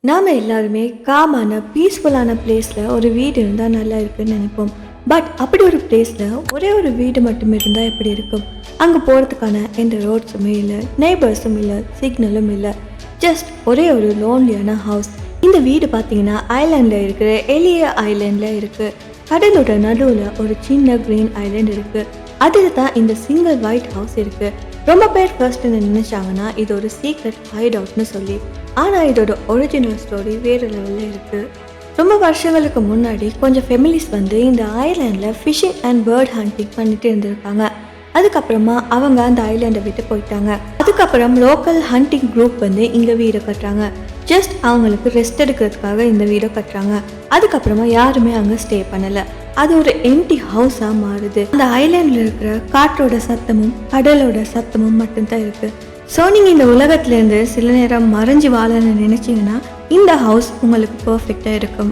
நாம் எல்லாருமே காமான பீஸ்ஃபுல்லான பிளேஸில் ஒரு வீடு இருந்தால் நல்லா இருக்குன்னு நினைப்போம். பட் அப்படி ஒரு பிளேஸில் ஒரே ஒரு வீடு மட்டும் இருந்தால் எப்படி இருக்கும்? அங்கே போகிறதுக்கான எந்த ரோட்ஸுமே இல்லை, நெய்பர்ஸும் இல்லை, சிக்னலும் இல்லை. ஜஸ்ட் ஒரே ஒரு லோன்லியான ஹவுஸ். இந்த வீடு பார்த்தீங்கன்னா ஐலாண்டில் இருக்கிற எளிய ஐலாண்டில் இருக்குது. கடலோட நடுவில் ஒரு சின்ன க்ரீன் ஐலாண்ட் இருக்குது. அதில் தான் இந்த சிங்கிள் ஒயிட் ஹவுஸ் இருக்குது. ரொம்ப பேர் ஃபர்ஸ்ட் நினைச்சாங்கன்னா இது ஒரு சீக்ரெட் ஹைட் அவுட்னு சொல்லி. ஆனால் இதோட ஒரிஜினல் ஸ்டோரி வேறு லெவலில் இருக்குது. ரொம்ப வருஷங்களுக்கு முன்னாடி கொஞ்சம் ஃபெமிலிஸ் வந்து இந்த ஐலாண்டில் ஃபிஷிங் அண்ட் பேர்ட் ஹண்டிங் பண்ணிட்டு இருந்திருக்காங்க. அதுக்கப்புறமா அவங்க அந்த ஐலாண்டை விட்டு போயிட்டாங்க. அதுக்கப்புறம் லோக்கல் ஹண்டிங் குரூப் வந்து இங்கே வீடை கட்டுறாங்க. ஜஸ்ட் அவங்களுக்கு ரெஸ்ட் எடுக்கிறதுக்காக இந்த வீடை கட்டுறாங்க. அதுக்கப்புறமா யாருமே அங்கே ஸ்டே பண்ணலை. அது ஒரு எம்டி ஹவுஸாக மாறுது. அந்த ஐலாண்டில் இருக்கிற காற்றோட சத்தமும் கடலோட சத்தமும் மட்டும்தான் இருக்குது. ஸோ நீங்கள் இந்த உலகத்துலேருந்து சில நேரம் மறைஞ்சு வாழன்னு நினச்சிங்கன்னா இந்த ஹவுஸ் உங்களுக்கு பர்ஃபெக்டாக இருக்கும்.